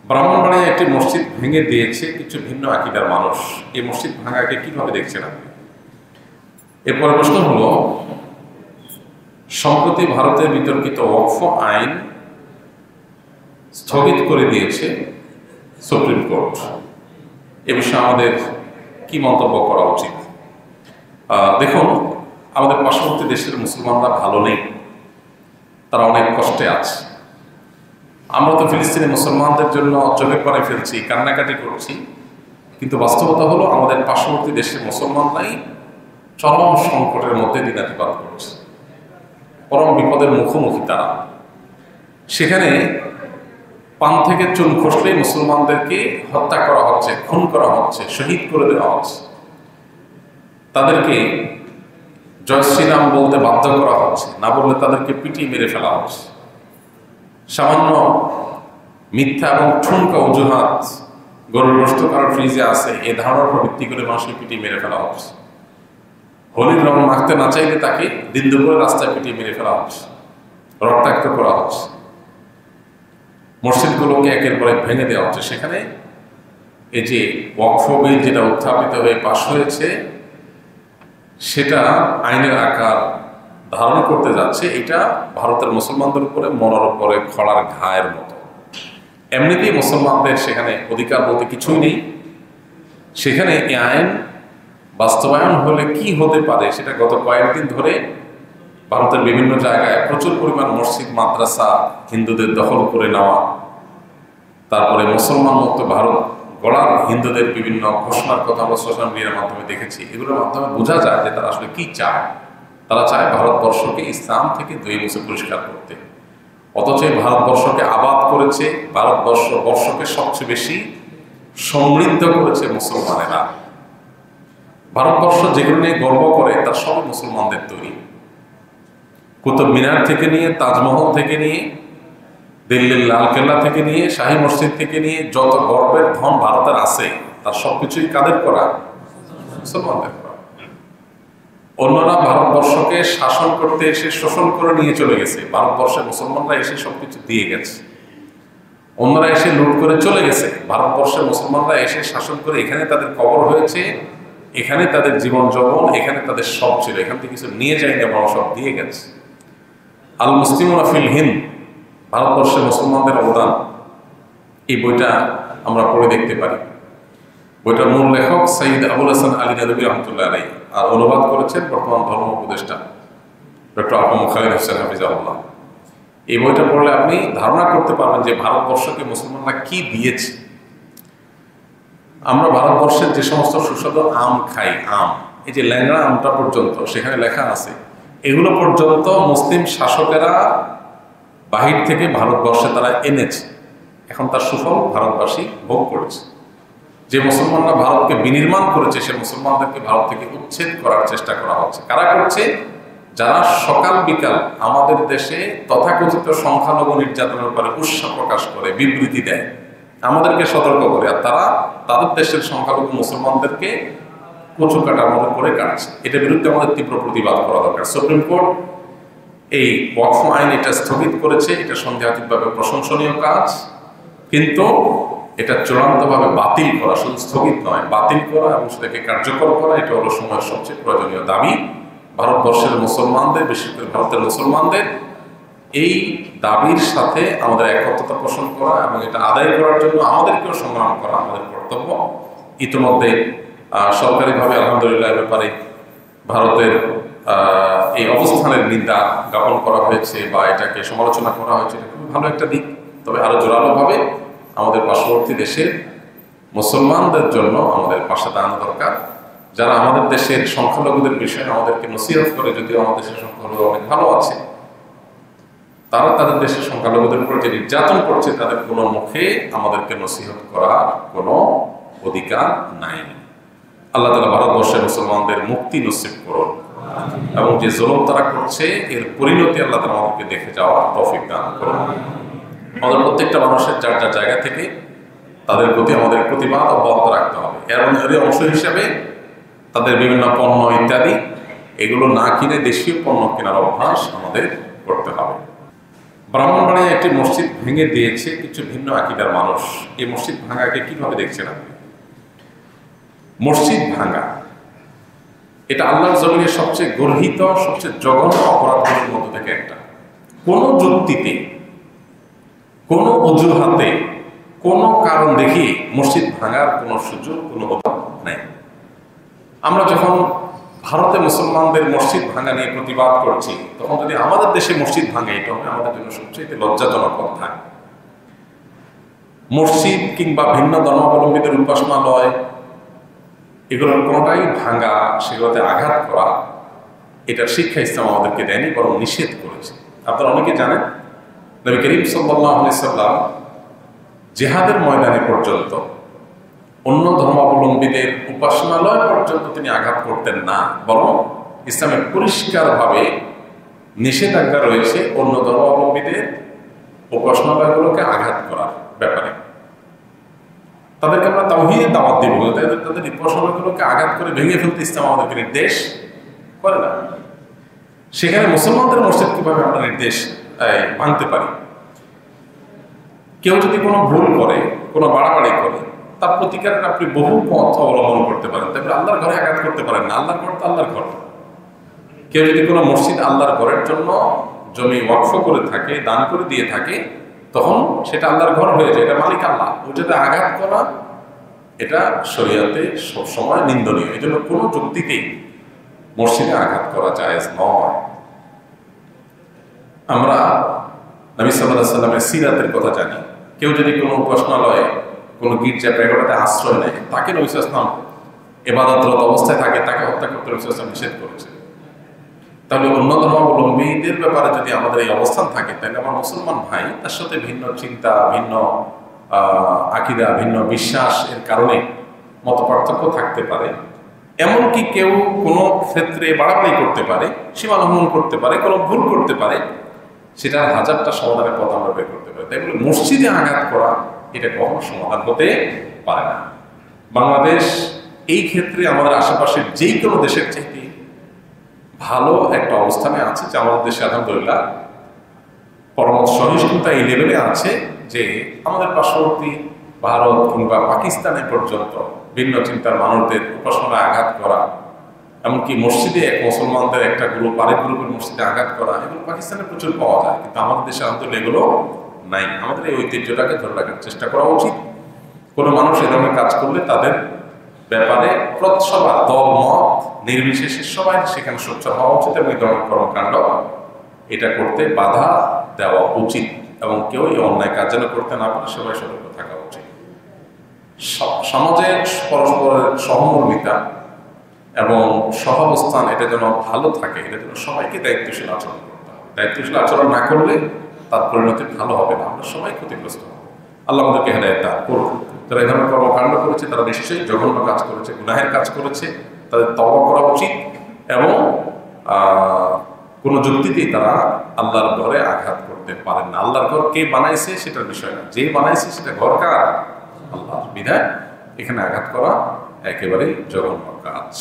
ব্রাহ্মণবাড়িয়ায় একটি মসজিদ ভেঙে দিয়েছে কিছু ভিন্ন আকীদার মানুষ। এই মসজিদ ভাঙাকে কিভাবে দেখছেন আপনি? এরপরে প্রশ্ন হলো, সম্প্রতি ভারতের বিতর্কিত ওয়াকফ আইন স্থগিত করে দিয়েছে সুপ্রিম কোর্ট। এ বিষয়ে আমাদের কি মন্তব্য করা উচিত? দেখুন, আমাদের পার্শ্ববর্তী দেশের মুসলমানরা ভালো নেই, তারা অনেক কষ্টে আছে। আমরা তো ফিলিস্তিনি মুসলমানদের জন্য চোখের পানি ফেলছি, কান্নাকাটি করছি, কিন্তু বাস্তবতা হলো আমাদের পার্শ্ববর্তী দেশের মুসলমানরাই চরম সংকটের মধ্যে দিনাতিপাত করছে, পরম বিপদের মুখোমুখি তারা। সেখানে পান থেকে চুন খসলেই মুসলমানদেরকে হত্যা করা হচ্ছে, খুন করা হচ্ছে, শহীদ করে দেওয়া হচ্ছে, তাদেরকে জয় শ্রীরাম বলতে বাধ্য করা হচ্ছে, না বললে তাদেরকে পিটিয়ে মেরে ফেলা হচ্ছে। সামান্য মিথ্যা এবং ঠুনকা অজুহাত, গরুর গোশত কারোর ফ্রিজে আছে, এ ধারণার উপর ভিত্তি করে মানুষকে পিটিয়ে মেরে ফেলা হচ্ছে। হোলির রং মাখতে না চাইলে তাকে দিন দুপুরে রাস্তায় পিটিয়ে মেরে ফেলা হচ্ছে, রক্তাক্ত করা হচ্ছে। মসজিদগুলোকে একের পর এক ভেঙে দেওয়া হচ্ছে। সেখানে এই যে ওয়াকফ বিল যেটা উত্থাপিত হয়ে পাশ হয়েছে, সেটা আইনের আকার ধারণ করতে যাচ্ছে। এটা ভারতের মুসলমানদের উপরে মরার উপরে খড়ার ঘায়ের মতো। এমনিতেই মুসলমানদের সেখানে অধিকার বলতে কিছুই নেই। সেখানে এই আইন বাস্তবায়ন হলে কি হতে পারে সেটা গত কয়েকদিন ধরে ভারতের বিভিন্ন জায়গায় প্রচুর পরিমাণ মসজিদ মাদ্রাসা হিন্দুদের দখল করে নেওয়া, তারপরে মুসলমান মুক্ত ভারত গড়ার হিন্দুদের বিভিন্ন ঘোষণার কথা আমরা সোশ্যাল মিডিয়ার মাধ্যমে দেখেছি। এগুলোর মাধ্যমে বোঝা যায় যে তারা আসলে কি চায়। তারা চায় ভারতবর্ষকে ইসলাম থেকে ধুয়ে মুছে পরিষ্কার করতে। অথচ ভারতবর্ষকে আবাদ করেছে, ভারতবর্ষকে সবচেয়ে বেশি সমৃদ্ধ করেছে মুসলমানেরা। ভারতবর্ষ যেগুলো নিয়ে গর্ব করে তার সবই মুসলমানদের তৈরি। কুতুব মিনার থেকে নিয়ে, তাজমহল থেকে নিয়ে, দিল্লির লালকেল্লা থেকে নিয়ে, শাহী মসজিদ থেকে নিয়ে যত গর্বের ধন ভারতের আছে তার সবকিছুই কাদের করা? মুসলমানদের করা। অন্যরা ভারতবর্ষকে শাসন করতে এসে শোষণ করে নিয়ে চলে গেছে, ভারতবর্ষের মুসলমানরা এসে সবকিছু দিয়ে গেছে। অন্যরা এসে লুট করে চলে গেছে, ভারতবর্ষের মুসলমানরা এসে শাসন করে এখানে তাদের কবর হয়েছে, এখানে তাদের জীবন যৌবন, এখানে তাদের সব ছিল। এখান থেকে কিছু নিয়ে যায়নি, বড় সব দিয়ে গেছে। আল মুসলিমুনা ফিল হিন্দ, ভারতবর্ষের মুসলমানদের অবদান, এই বইটা আমরা পড়ে দেখতে পারি। বইটার মূল লেখক সৈয়দ আবুল হাসান আলী নাদবী রহমতুল্লাহ আলাইহি, আর অনুবাদ করেছেন বর্তমান ধর্ম উপদেষ্টা ডক্টর আবু খালিদ হোসেন হাফিজাহুল্লাহ। এই বইটা পড়লে আপনি ধারণা করতে পারবেন যে ভারতবর্ষকে মুসলমানরা কি দিয়েছে। আমরা ভারতবর্ষের যে সমস্ত সুস্বাদু আম খাই, আম, এই যে ল্যাংড়া আমটা পর্যন্ত সেখানে লেখা আছে, এগুলো পর্যন্ত মুসলিম শাসকেরা বাহির থেকে ভারতবর্ষে তারা এনেছে। এখন তার সুফল ভারতবাসী ভোগ করেছে। যে মুসলমানরা ভারতকে বিনির্মাণ করেছে, সে মুসলমানদেরকে ভারত থেকে উচ্ছেদ করার চেষ্টা করা হচ্ছে। কারা করছে? যারা সকাল বিকাল আমাদের দেশে তথাকথিত সংখ্যালঘু নির্যাতনের উপরে উৎসাহ প্রকাশ করে, বিবৃতি দেয়, আমাদেরকে সতর্ক করে, আর তারা তাদের দেশের সংখ্যালঘু মুসলমানদেরকে কচু কাটার মতো করে কাটছে। এটার বিরুদ্ধে আমাদের তীব্র প্রতিবাদ করা দরকার। সুপ্রিম কোর্ট এই ওয়াকফ আইন এটা স্থগিত করেছে, এটা সন্দেহাতীতভাবে প্রশংসনীয় কাজ, কিন্তু এটা চূড়ান্তভাবে বাতিল করা, শুধু স্থগিত নয়, বাতিল করা এবং সেটাকে কার্যকর করা, এটা হলো সময়ের সবচেয়ে প্রয়োজনীয় দাবি। ভারতবর্ষের মুসলমানদের, বিশেষ করে ভারতের মুসলমানদের এই দাবির সাথে আমাদের একত্রতা পোষণ করা এবং এটা আদায় করার জন্য আমাদেরকেও সংগ্রাম করা আমাদের কর্তব্য। ইতিমধ্যে সরকারিভাবে আলহামদুলিল্লাহ ব্যাপারে ভারতের এই অবস্থানের নিন্দা জ্ঞাপন করা হয়েছে বা এটাকে সমালোচনা করা হয়েছে। এটা খুবই ভালো একটা দিক। তবে আরো জোরালোভাবে আমাদের পার্শ্ববর্তী দেশের মুসলমানদের জন্য আমাদের পাশে দাঁড়ানো দরকার। যারা আমাদের দেশের সংখ্যালঘুদের বিষয়ে আমাদেরকে নসিহত করে, যদিও আমাদের দেশের সংখ্যালঘু অনেক ভালো আছে, তারা তাদের দেশের সংখ্যালঘুদের উপর যে নির্যাতন করছে তাদের কোনো মুখে আমাদেরকে নসিহত করার কোনো অধিকার নাই। আল্লাহ তাআলা ভারতবর্ষের মুসলমানদের মুক্তি নসিব করুন এবং যে জুলুম তারা করছে এর পরিণতি আল্লাহ তাআলা আমাদেরকে দেখে যাওয়ার তৌফিক দান করুন। আমাদের প্রত্যেকটা মানুষের যার যার জায়গা থেকে তাদের প্রতি আমাদের প্রতিবাদ অব্যাহত রাখতে হবে। এর অংশ হিসেবে তাদের বিভিন্ন পণ্য ইত্যাদি এগুলো না কিনে দেশীয় পণ্য কেনার অভ্যাস আমাদের করতে হবে। ব্রাহ্মণবাড়িয়ায় একটি মসজিদ ভেঙে দিয়েছে কিছু ভিন্ন আকীদার মানুষ। এই মসজিদ ভাঙাকে কিভাবে দেখছেন আপনি? মসজিদ ভাঙা এটা আল্লাহর জমিনে সবচেয়ে গর্হিত, সবচেয়ে জঘন্য অপরাধের মধ্যে থেকে একটা। কোনো যুক্তিতে, কোনো অজুহাতে, কোনো কারণ দেখিয়ে মসজিদ ভাঙার কোনো সুযোগ, কোনো নেই। আমরা যখন ভারতে মুসলমানদের মসজিদ ভাঙা নিয়ে প্রতিবাদ করছি, তখন যদি আমাদের দেশে মসজিদ ভাঙে, এটা হবে আমাদের জন্য সবচেয়ে লজ্জাজনক কথা। মসজিদ কিংবা ভিন্ন ধর্মাবলম্বীদের উপাসনালয়, এগুলোর কোনোটাই ভাঙা, সেগুলোতে আঘাত করা, এটার শিক্ষা ইসলাম আমাদেরকে দেয়নি, বরং নিষেধ করেছে। আপনারা অনেকে জানেন, নবী করিম সাল্লাল্লাহু আলাইহি সাল্লাম জিহাদের ময়দানে পর্যন্ত অন্য ধর্মাবলম্বীদের উপাসনালয় পর্যন্ত তিনি আঘাত করতেন না, বরং ইসলামে পরিষ্কারভাবে নিষেধাজ্ঞা রয়েছে অন্য ধর্মাবলম্বীদের উপাসনালয়গুলোকে আঘাত করার ব্যাপারে। তাদেরকে আমরা তাওহীদের দাওয়াত দিব, তাদের উপাসনালয়গুলোকে আঘাত করে ভেঙে ফেলতে ইসলাম আমাদেরকে নির্দেশ করে না। সেখানে মুসলমানদের মসজিদ কিভাবে আমরা নির্দেশ মানতে পারি? কেউ যদি কোনো ভুল করে, কোনো বাড়াবাড়ি করে, তার প্রতিকারের আপনি বহু পথ অবলম্বন করতে পারেন। তারপরে আল্লাহর ঘরে আঘাত করতে পারেন না, আল্লাহর ঘর তো আল্লাহর ঘর। কেউ যদি কোনো মসজিদ আল্লাহর ঘরের জন্য জমি ওয়াকফ করে থাকে, দান করে দিয়ে থাকে, তখন সেটা আল্লাহর ঘর হয়ে যায়, এটা মালিক আল্লাহ। ওটাতে আঘাত করা এটা শরীয়তে সবসময় নিন্দনীয়। এই জন্য কোনো যুক্তিতেই মসজিদে আঘাত করা জায়েজ নয়। আমরা নবী সাল্লাল্লাহু আলাইহি ওয়াসাল্লামের সিরাতের কথা জানি। কেউ যদি কোনো উপাসনালয়ে, কোনো গির্জা প্রেগোটাতে আশ্রয় নেয়, তাকে নবী সাল্লাল্লাহু আলাইহি ওয়াসাল্লাম ইবাদতরত অবস্থায় থাকে, তাকে হত্যা করতে নবী সাল্লাল্লাহু আলাইহি ওয়াসাল্লাম নিষেধ করেছে। তাহলে অন্য ধর্মাবলম্বীদের ব্যাপারে যদি আমাদের এই অবস্থান থাকে, তাহলে আমার মুসলমান ভাই তার সাথে ভিন্ন চিন্তা, ভিন্ন আকীদা, ভিন্ন বিশ্বাস এর কারণে মত পার্থক্য থাকতে পারে। এমনকি কেউ কোনো ক্ষেত্রে বাড়াবাড়ি করতে পারে, সীমা লঙ্ঘন করতে পারে, কোনো ভুল করতে পারে, সেটার হাজারটা সমাধানের পথ আমরা বের করতে পারি। তাই বলে মসজিদে আঘাত করা এটা কখনো সমাধান হতে পারে না। বাংলাদেশ এই ক্ষেত্রে আমাদের আশেপাশের যেই কোনো দেশের চাইতে ভালো একটা অবস্থানে আছে, যে আমাদের দেশে আলহামদুলিল্লাহ পরমত সহিষ্ণুতা এই লেভেলে আছে যে আমাদের পার্শ্ববর্তী ভারত কিংবা পাকিস্তানে পর্যন্ত ভিন্ন চিন্তার মানুষদের উপাসনায় আঘাত করা, এমনকি মসজিদে মুসলমানদের একটা গ্রুপ আরেক গ্রুপের মসজিদে আঘাত করা, এগুলো পাকিস্তানে প্রচুর পাওয়া যায়, কিন্তু আমাদের দেশে আলহামদুলিল্লাহ এগুলো নাই। আমাদের এই ঐতিহ্যটাকে ধরে রাখার চেষ্টা করা উচিত। কোনো মানুষ এ ধরনের কাজ করলে তাদের ব্যাপারে সবার দল মত নির্বিশেষে সবাই সেখানে সোচ্চার হওয়া উচিত এবং এই ধরনের কর্মকাণ্ড এটা করতে বাধা দেওয়া উচিত, এবং কেউ এই অন্যায় কাজ যেন করতে না পারে সবাই সতর্ক থাকা উচিত। সমাজে পরস্পরের সহমর্মিতা এবং সহাবস্থান এটা যেন ভালো থাকে, এটা যেন সবাইকে দায়িত্বশীল আচরণ করতে হবে। দায়িত্বশীল আচরণ না করলে তার পরিণতি ভালো হবে না, আমরা সবাই ক্ষতিগ্রস্ত হব। আল্লাহ আমাদেরকে হেদায়েত দান করুন। যারা এই ধরনের কর্মকাণ্ড করেছে তারা নিশ্চয়ই জঘন্য কাজ করেছে, গুনাহের কাজ করেছে, তাদের তওবা করা উচিত, এবং কোনো যুক্তিতেই তারা আল্লাহর ঘরে আঘাত করতে পারেন না। আল্লাহর ঘর কে বানাইছে সেটার বিষয় না, যে বানাইছে সেটা ঘর কার? আল্লাহর। বিধায় এখানে আঘাত করা একেবারেই জঘন্য কাজ।